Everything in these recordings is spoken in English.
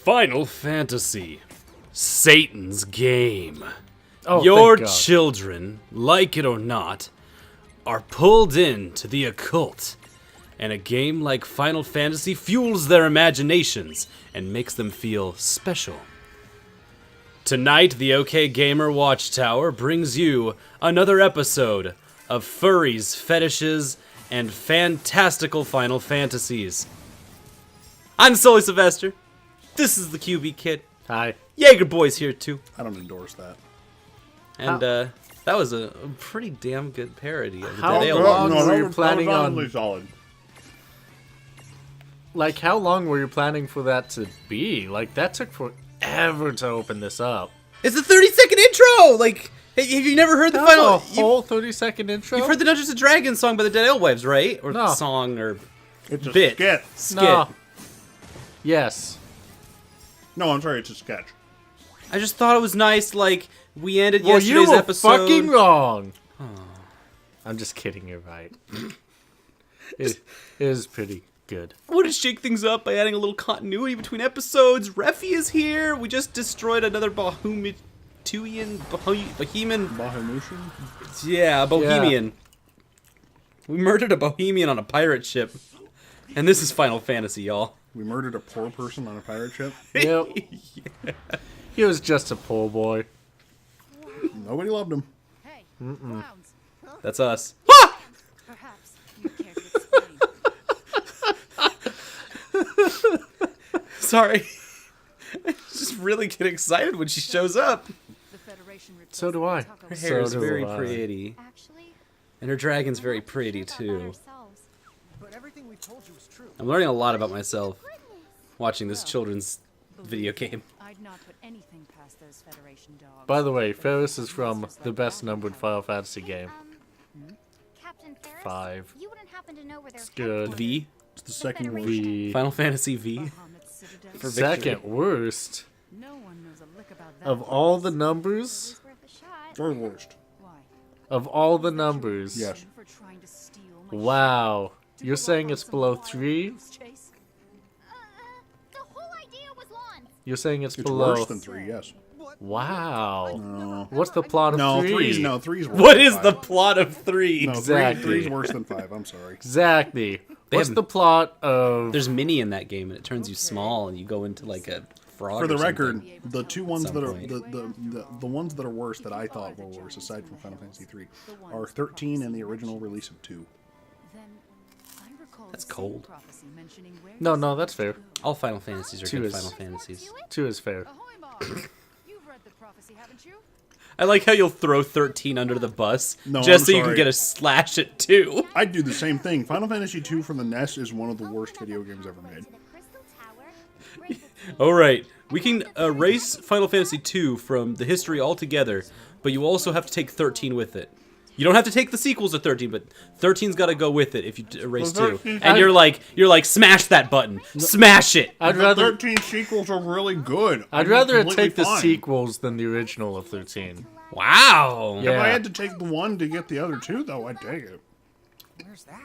Final Fantasy. Satan's game. Oh, Your thank God. children, like it or not, are pulled into the occult. And a game like Final Fantasy fuels their imaginations and makes them feel special. Tonight, the OK Gamer Watchtower brings you another episode of furries, fetishes, and fantastical Final Fantasies. I'm Sully Sylvester. This is the QB Kid. Hi. Jaeger Boy's here too. I don't endorse that. And that was a pretty damn good parody of the How Dead Ale long One. were you planning on- That was solid. Like, how long were you planning for that to be? Like, that took forever to open this up. It's a 30-second intro! Like, have you never heard the That final... was a whole 30-second intro? You've heard the Dungeons & Dragons song by the Dead Alewives, right? Or No. song, or It's a bit. skit. Skit. No. Yes. No, I'm sorry, it's a sketch. I just thought it was nice, like, we ended Well, you yesterday's were episode... fucking wrong. I'm just kidding, you're right. It is pretty good. I want to shake things up by adding a little continuity between episodes. Reffy is here. We just destroyed another Bohemian... Bahamutian? Yeah, a Bohemian. We murdered a Bohemian on a pirate ship. And this is Final Fantasy, y'all. We murdered a poor person on a pirate ship. Yep. He was just a poor boy. Nobody loved him. Hey, clowns. That's us. Perhaps you care to explain. Sorry. I just really get excited when she shows up. The Federation replaced So do I. Taco Her So hair is do very I. pretty. Actually, And her dragon's very we're not pretty, sure about too. ourselves. But everything we told you was true. I'm learning a lot about myself watching this children's video game. I'd not put anything past those Federation dogs. By the way, Ferris is from the best numbered Final Fantasy game. Captain Ferris, 5. you wouldn't happen to know where their good. V? It's the second worst. The Final Fantasy V? Bahamut's citadel. For second victory. worst No one knows a lick about that. of all the numbers. worth a shot. Third worst. Why? Of all the numbers. Yes. For trying to steal my Wow. You're ship to saying go it's on some below wild 3? goose chase? The whole idea was lawn. You're saying it's It's below. worse than 3, yes. Wow. No. What's the plot of No, 3? three's worse What than is the 5. plot of 3? No, Exactly. three's worse than 5, I'm sorry. Exactly. What's have- the plot of... There's Minnie in that game, and it turns you small, and you go into like a frog. For the or something. record, the two ones some that are point. the ones that are worse that I thought were worse, aside from Final Fantasy 3, are 13 and the original release of 2. Then I recall That's the same cold. prophecy mentioning where No, you're no, that's fair. supposed to go. All Final Fantasies are Two good is- Final Fantasies. 2 is fair. Ahoy, Mom! You've read the prophecy, haven't you? I like how you'll throw 13 under the bus No, just I'm so you can sorry. get a slash at 2. I'd do the same thing. Final Fantasy 2 from the NES is one of the worst video games ever made. To the Crystal Tower. Bring the All right, we can erase Final Fantasy 2 from the history altogether, but you also have to take 13 with it. You don't have to take the sequels to 13, but 13's got to go with it if you erase 2. And you're like, smash that button, smash it. I'd The rather 13 sequels are really good. I'd rather it completely take the fine. sequels than the original of 13. Wow. Yeah. If I had to take the one to get the other two, though, I'd take it. Where's that?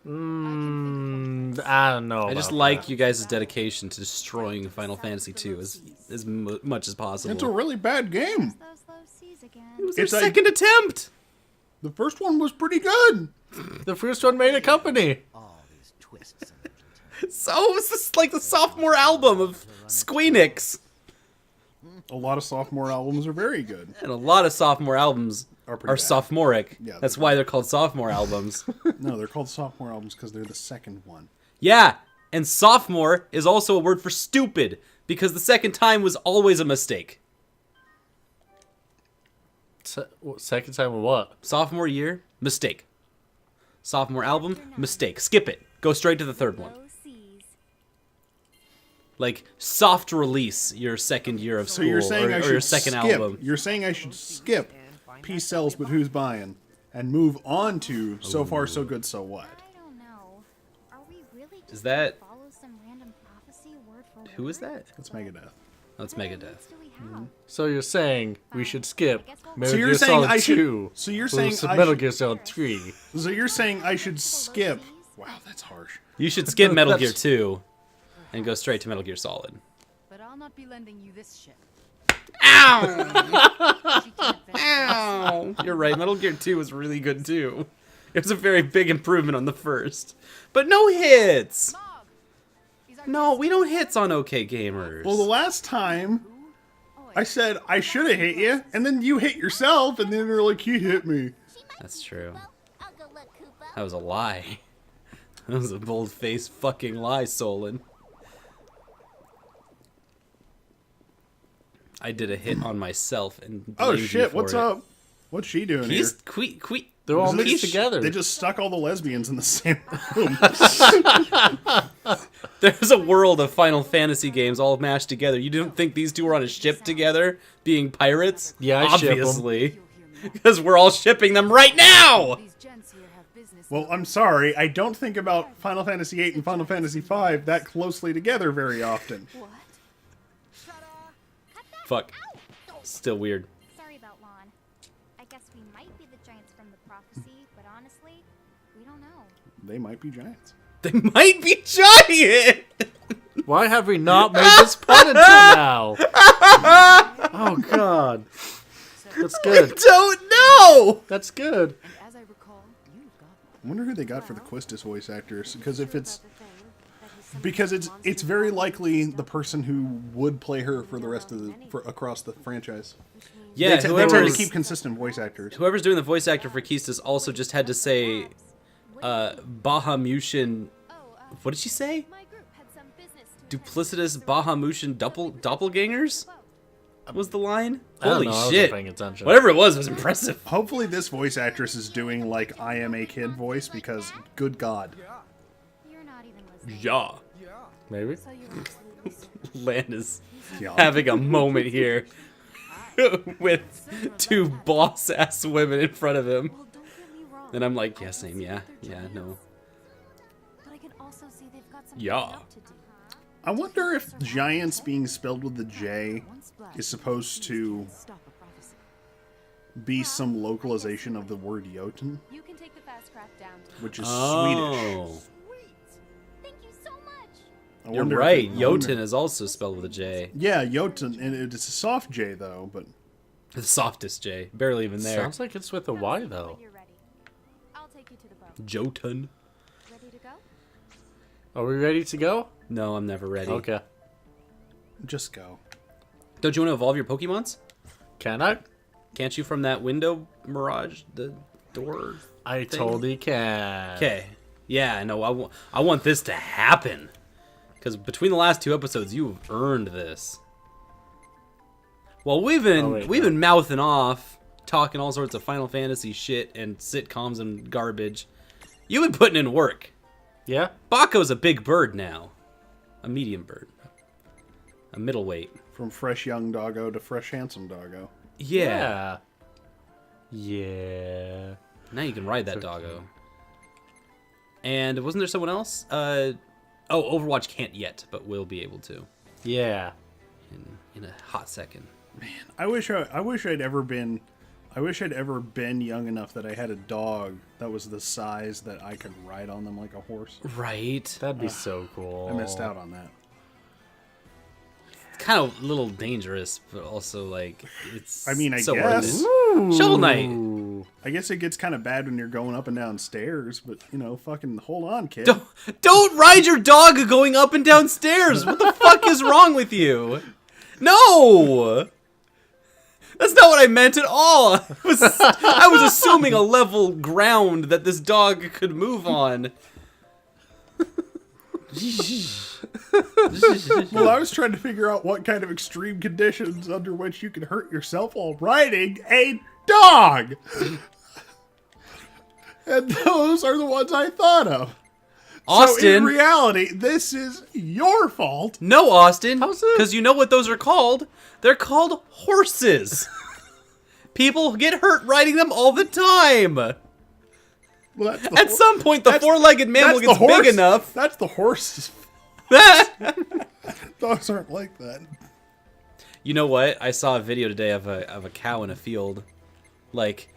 I don't know. I just about like that. you guys' dedication to destroying Final Fantasy 2 as much as possible. It's a really bad game. those low seas again. It was their it's like- second attempt. The first one was pretty good. The first one made a company. All these twists and turns. So it's just like the sophomore album of Squeenix. A lot of sophomore albums are very good. And a lot of sophomore albums Are are pretty bad. sophomoric. Yeah, That's they're why they're called sophomore albums. No, they're called sophomore albums because they're the second one. Yeah, and sophomore is also a word for stupid, because the second time was always a mistake. Second time with what? Sophomore year, mistake. Sophomore album, mistake. Skip it. Go straight to the third one. Low seas. Like, soft release your second year of So school, you're saying or I should your second skip. album. You're saying I should skip Peace Sells, but who's buying, and move on to So Far So Good So What. I don't know. Are we really just Is that- gonna follow some random prophecy word for Who word? is that? That's Megadeth. That's What Megadeth. evidence do we have? So you're saying we should skip Metal So you're Gear saying Solid I should- 2. so you're versus saying I Metal should- Gear Solid 3. So you're saying I should skip? Wow, that's harsh. You should skip Metal Gear That's- 2 and go straight to Metal Gear Solid. But I'll not be lending you this ship. Ow! She can't venture Ow! You're right. Metal Gear 2 was really good too. It was a very big improvement on the first, but no hits. Mog, these are No, we don't hits on OK Gamers. Well, the last time Oi. I said I should have hit you, and then you hit yourself, and then you're like, you hit me. That's true. I'll go look, Koopa. That was a lie. That was a bold-faced fucking lie, Solon. I did a hit on myself and Oh blamed you shit, for what's it. up? What's she doing He's here? They're all Is it- mixed together. They just stuck all the lesbians in the same room. There's a world of Final Fantasy games all mashed together. You don't think these two are on a ship together, being pirates? Yeah, I ship 'em. obviously, You'll hear more. because we're all shipping them right now. These gents here have business. Well, I'm sorry, I don't think about Final Fantasy VIII and Final Fantasy V that closely together very often. What? Fuck. Still weird. Sorry about Lon. I guess we might be the giants from the prophecy, but honestly, we don't know. They might be giants. They might be giant. Why have we not made this pun until now? Oh god. That's I good. don't know. That's good. And as I recall, you've got I wonder who they got for the Quistis voice actors, because if it's very likely the person who would play her for the rest of across the franchise. Yeah, They tend whoever's, to keep consistent voice actors. whoever's doing the voice actor for Keistis also just had to say Bahamutian. What did she say? My group had some business to Duplicitous Bahamutian doppelgangers? Was the line? I don't Holy know, I wasn't shit. paying attention. Whatever it was impressive. Hopefully this voice actress is doing like I Am a Kid voice, because good god. You're not even listening. Yeah. Maybe. So you're absolutely listening. Lan is Yeah. having a moment here with two boss ass women in front of him. Well, don't get me wrong. And I'm like, yeah, same, yeah, no. But I can also see they've got some Yeah. cleaning up to do. I wonder if giants being spelled with the J one splash. is supposed to Stop a prophecy. be some localization of the word Jotun, You can take the fast craft down to which is Swedish. Thank you so much. I You're wonder if right. it- Jotun is also spelled with a J. Yeah, Jotun, and it's a soft J though, but The softest J. Barely even there. Sounds like it's with a Y though. When you're ready. I'll take you to the boat. Jotun. Ready to go? Are we ready to go? No, I'm never ready. Okay. just go. Don't you want to evolve your Pokemons? Can I? Can't you from that window mirage? The door? I thing? totally can. Okay. Yeah, no, I want this to happen. Because between the last two episodes, you've earned this. Well, we've been mouthing off, talking all sorts of Final Fantasy shit and sitcoms and garbage. You've been putting in work. Yeah? Bako's a big bird now. A medium bird. A middleweight. From fresh young doggo to fresh handsome doggo. Yeah. Yeah. Now you can ride that doggo. And wasn't there someone else? Oh, Overwatch can't yet, but will be able to Yeah. in a hot second. I wish I'd ever been young enough that I had a dog that was the size that I could ride on them like a horse. Right. That'd be so cool. I missed out on that. Kind of a little dangerous, but also like it's. I mean, I so guess. worth it. Shovel Knight. Ooh. I guess it gets kind of bad when you're going up and down stairs, but fucking hold on, kid. Don't ride your dog going up and down stairs. What the fuck is wrong with you? No. That's not what I meant at all. I was assuming a level ground that this dog could move on. Well, I was trying to figure out what kind of extreme conditions under which you can hurt yourself while riding a dog. And those are the ones I thought of. So in Austin. reality, this is your fault. No, Austin. How's it? Because you know what those are called? They're called horses. People get hurt riding them all the time. Well, that's the At some point, the four-legged mammal gets big enough. That's the horse's. Dogs aren't like that. You know what? I saw a video today of a cow in a field, like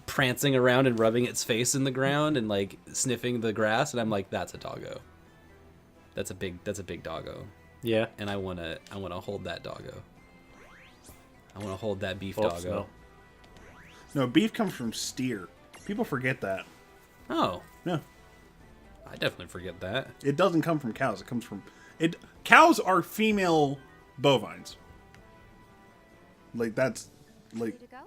prancing around and rubbing its face in the ground and like sniffing the grass, and I'm like, that's a doggo. That's a big doggo. Yeah. and I wanna hold that doggo. I wanna hold that beef Oops, doggo. No, beef comes from steer. People forget that. Oh, No, I definitely forget that. it doesn't come from cows. It comes from it. Cows are female bovines. Like that's like Good to go?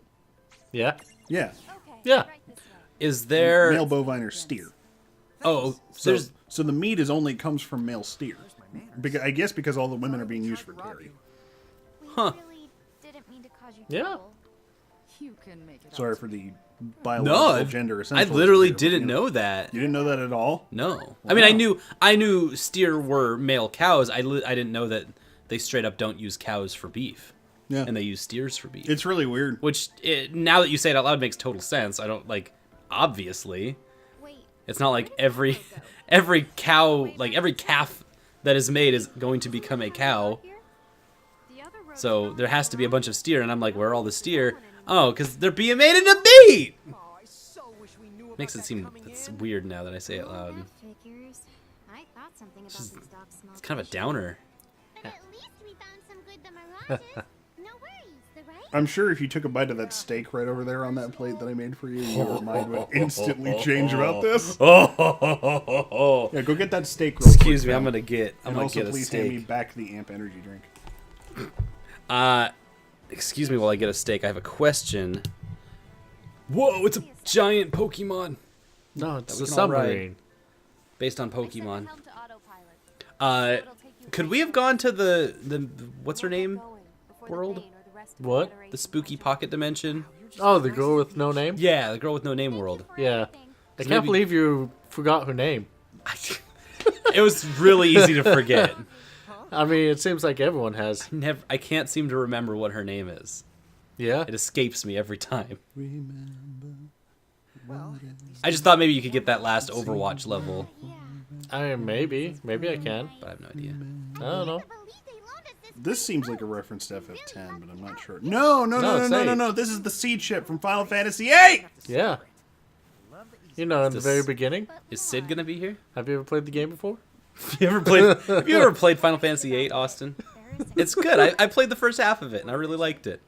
Yeah. yeah, Okay. Yeah. Right this way. Is there? male bovine or steer. Oh, So, there's. so the meat is only comes from male steer. Because I guess because all the women are being used for dairy. We Huh. really didn't mean to cause you Yeah. trouble. You can make it Sorry up. for the No, biological gender. I essentialism literally here, didn't you know that. You didn't know that at all. No, I mean I knew steer were male cows. I didn't know that they straight up don't use cows for beef, Yeah, and they use steers for beef. it's really weird. Which now that you say it out loud makes total sense. I don't like. Obviously, Wait, it's not like every cow, like every calf that is made is going to become a cow. here? The other road So there has to be a bunch of steer, and I'm like, where are all the steer? Oh, because they're being made into meat. Oh, I so wish we knew about Makes it that seem coming it's in. weird now that I say it loud. that figures. I thought something about these dogs smelled It's kind of a downer. But at least we found some good the mirages. No worries, the right? I'm sure if you took a bite of that steak right over there on that plate that I made for you, your mind would instantly change about this. Oh, Yeah, go get that steak. Real excuse quick, me. I'm Sam. gonna get. I'm And gonna also, get a please hand me steak. back the Amp Energy drink. Excuse me while I get a steak. I have a question. Whoa! It's a giant Pokemon No, it's we a can all ride. submarine. based on Set the Pokemon. helm to autopilot. Uh, could we have gone to the what's her name? Going before the World? Bane or the rest of the What? Federation The spooky pocket dimension? Oh, the girl with no name? Yeah, the girl with no name world. Yeah. I So can't maybe- believe you forgot her name. It was really easy to forget. I mean, it seems like everyone has. I can't seem to remember what her name is. Yeah. It escapes me every time. Well, I just thought maybe you could get that last Overwatch level, I mean, maybe I can. but I have no idea. I don't know. This seems like a reference to FF10, but I'm not sure. No, it's eight. This is the seed ship from Final Fantasy VIII. Yeah. You know, in the This- very beginning. Is Sid gonna be here? Have you ever played the game before? Have you ever played Final Fantasy VIII, Austin? It's good. I played the first half of it and I really liked it.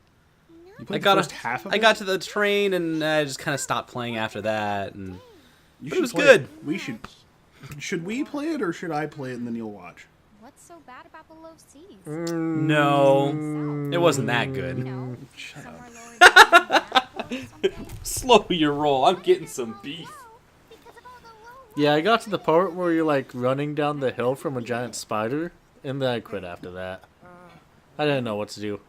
You I played got the first half of it? I got to the train and I just kind of stopped playing after that. And You but it should was play good. We should. Should we play it or should I play it and then you'll watch? What's so bad about the low seas? no, it wasn't that good. No, somewhere lower down than that or something? Slow your roll. I'm getting some beef. Because of all the low Yeah, I got to the part where you're like running down the hill from a giant spider, and then I quit after that. I didn't know what to do.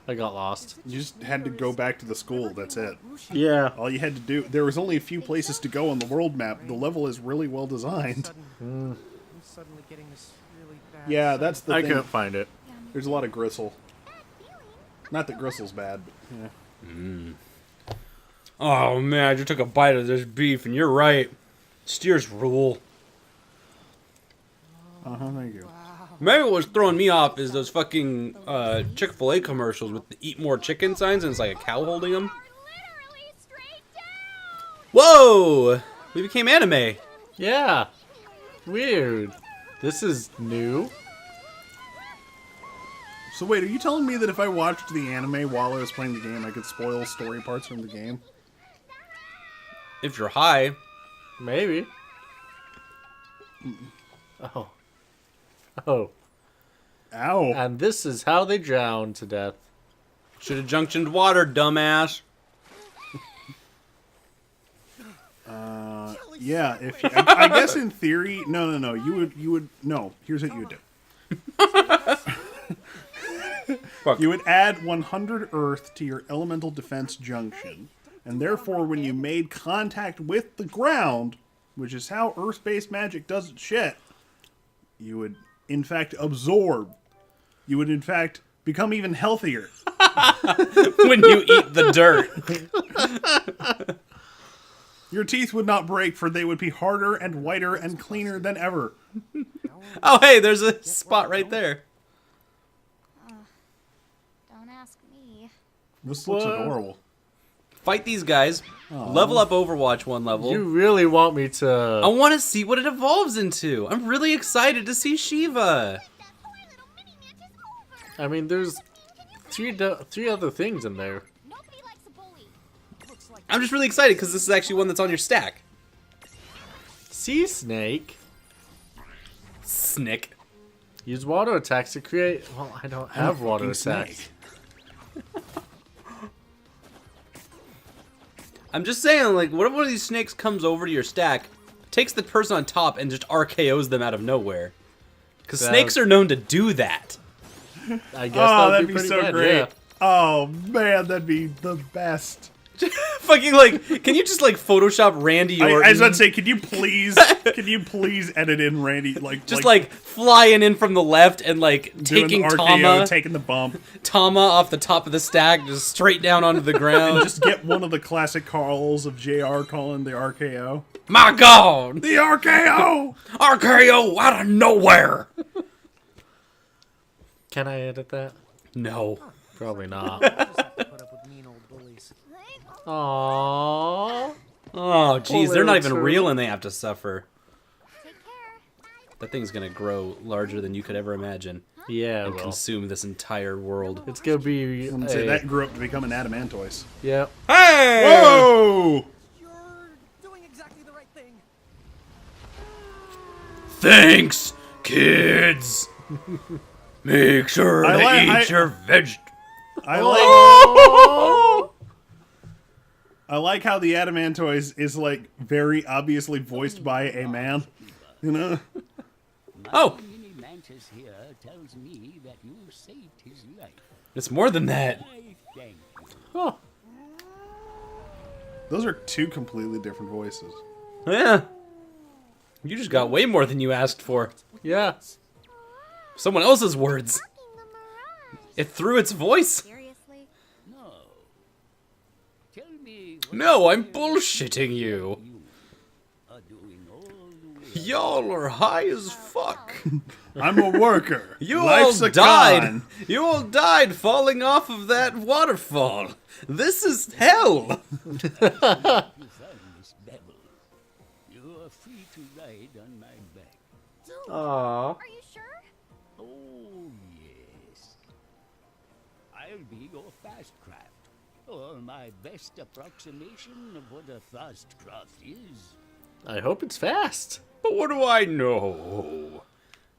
I got lost. You just had to go back to the school. That's it. Yeah. All you had to do. There was only a few places to go on the world map. The level is really well designed. I'm suddenly getting this really bad. Yeah, that's the I thing. couldn't find it. There's a lot of gristle. Not that gristle's bad, but yeah. Oh man, I just took a bite of this beef, and you're right. Steers rule. Thank you. Maybe what was throwing me off is those fucking Chick-fil-A commercials with the eat more chicken signs, and it's like a cow holding them. literally straight down! Whoa! We became anime. Yeah. Weird. This is new. So wait, are you telling me that if I watched the anime while I was playing the game, I could spoil story parts from the game? If you're high. Maybe. Oh. Oh. Ow. And this is how they drown to death. Should have junctioned water, dumbass. Yeah, if you, I guess in theory, no. You would no. Here's what you would do. Fuck. You would add 100 Earth to your elemental defense junction, and therefore, when you made contact with the ground, which is how Earth-based magic does its shit, you would in fact absorb. You would in fact become even healthier. When you eat the dirt. Your teeth would not break, for they would be harder and whiter and cleaner than ever. Oh hey, there's a spot right there. Don't ask me. This looks What? adorable. Fight these guys. Level up Overwatch one level. You really want me I to... want to see what it evolves into. I'm really excited to see Shiva. That poor little I mean, there's three other things in there. Nobody likes a bully. I'm just really excited because this is actually one that's on your stack. Sea snake. Snick. Use water attacks to create. Well, I don't have water fucking attacks. snake. I'm just saying, like, what if one of these snakes comes over to your stack, takes the person on top, and just RKOs them out of nowhere? Because That- snakes are known to do that. I guess Oh, that'd that'd be pretty so good, great. yeah. Oh man, that'd be the best. Fucking, like, can you just, like, Photoshop Randy Orton? I was about to say, can you please edit in Randy, just, like, flying in from the left and, like, doing taking the RKO, Tama, taking the bump, Tama off the top of the stack, just straight down onto the ground. just get one of the classic calls of JR calling the RKO. My God! The RKO! RKO out of nowhere! Can I edit that? No. Probably not. Just have to put up with mean old bullies. Aww. Oh, jeez, they're not little even turtle. real and they have to suffer. Take care. That thing's gonna grow larger than you could ever imagine Yeah, and well, consume this entire world. it's gonna be. I'm gonna say that grew up to become an adamantoise. Yeah. Hey! Whoa! You're doing exactly the right thing. Thanks, kids! Make sure I to like- eat your veg. I like how the adamantoise is like very obviously voiced by a man. You know? Oh, Mini Mantis here tells me that you saved his life. it's more than that. I thank you. Oh, Those are two completely different voices. Yeah. You just got way more than you asked for. yeah. Someone else's words. Fucking the mirage. It threw its voice. Seriously? No. Tell me what No, I'm bullshitting you. you are doing all the way. Y'all are high as fuck. I'm a worker. You Life's all a died. con. You all died falling off of that waterfall. This is hell. You found this bevel. You are free to ride on my back. Aww. Are you sure? Oh, yes. I'll be your fast craft, or my best approximation of what a fast craft is. I hope it's fast. But what do I know?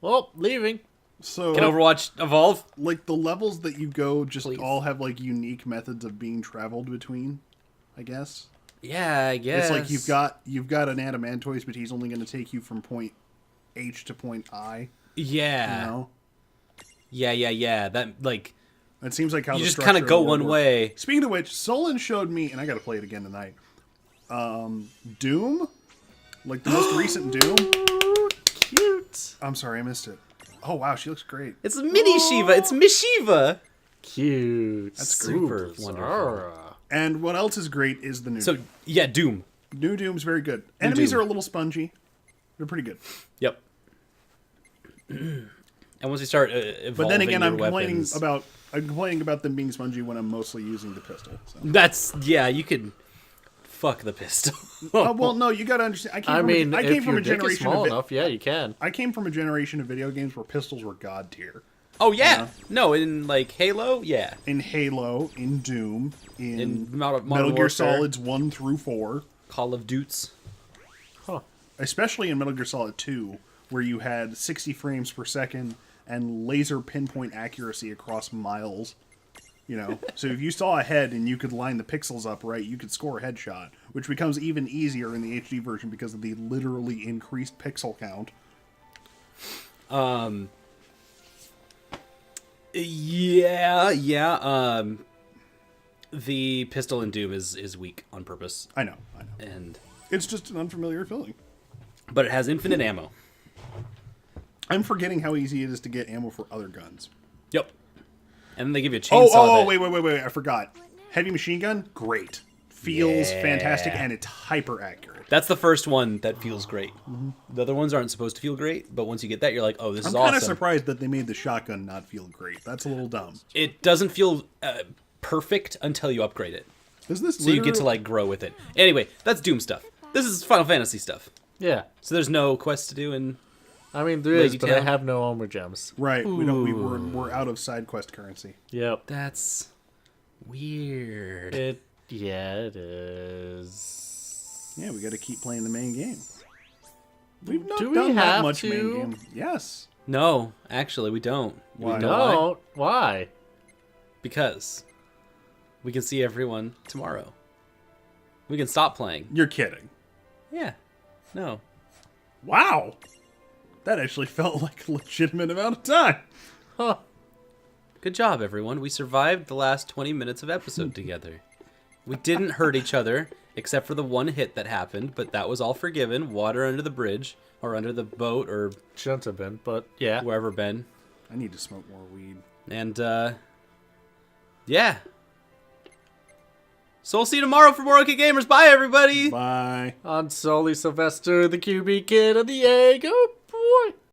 Well, leaving. So, Can Overwatch evolve? like the levels that you go just Please. all have like unique methods of being traveled between, I guess. Yeah, I guess. It's like you've got an adamantoise, but he's only going to take you from point H to point I. Yeah. You know, Yeah. That, like, it seems like how you the just kind of structure go of the one world works. way. Speaking of which, Solon showed me, and I got to play it again tonight. Doom, like the most recent Doom. Cute. I'm sorry, I missed it. Oh wow, she looks great. It's Mini Shiva. It's Mishiva. Cute. That's super Super wonderful. And what else is great is the new. So, yeah, Doom. New Doom's very good. Enemies Doom. are a little spongy. They're pretty good. Yep. And once you start evolving But then again, your I'm complaining weapons, about them being spongy when I'm mostly using the pistol. So. That's, yeah, you could fuck the pistol. Well, no, you got to understand. I mean, I came if from your a dick is generation small of enough, yeah, you can. I came from a generation of video games where pistols were god tier. Oh, yeah. Yeah. No, in, like, Halo, yeah. In Halo, in Doom, in Modern Metal Gear Warfare. Solids 1 through 4, Call of Duty. especially in Metal Gear Solid 2, where you had 60 frames per second and laser pinpoint accuracy across miles. You know, so if you saw a head and you could line the pixels up right, you could score a headshot, which becomes even easier in the HD version because of the literally increased pixel count. Yeah. The pistol in Doom is weak on purpose, I know. and It's just an unfamiliar feeling. but it has infinite ammo. I'm forgetting how easy it is to get ammo for other guns. Yep. And then they give you a chainsaw. Oh, that- wait, I forgot. Heavy machine gun, great. Feels Yeah. fantastic, and it's hyper accurate. That's the first one that feels great. The other ones aren't supposed to feel great, but once you get that, you're like, oh, this I'm is kind awesome. of surprised that they made the shotgun not feel great. That's a little dumb. It doesn't feel perfect until you upgrade it. Is this So you get to, like, grow with it. Anyway, that's Doom stuff. This is Final Fantasy stuff. Yeah. So there's no quest to do in... I mean, there is, Lady but I Town? have no Omer gems. Right. We don't. We're out of side quest currency. Yep. That's weird. It is. Yeah, we got to keep playing the main game. We've not Do we done that have much main to? game. Yes. No, actually, we don't. Why? You know why? No. Why? Because we can see everyone tomorrow. We can stop playing. You're kidding. Yeah. No. Wow. That actually felt like a legitimate amount of time. Huh. Good job, everyone. We survived the last 20 minutes of episode together. We didn't hurt each other, except for the one hit that happened, but that was all forgiven. Water under the bridge, or under the boat, or Shouldn't have been, but yeah. wherever been. I need to smoke more weed. And, yeah. So we'll see you tomorrow for more OK Gamers. Bye, everybody! Bye. On Sully Sylvester, the QB kid of the egg. Oh boy.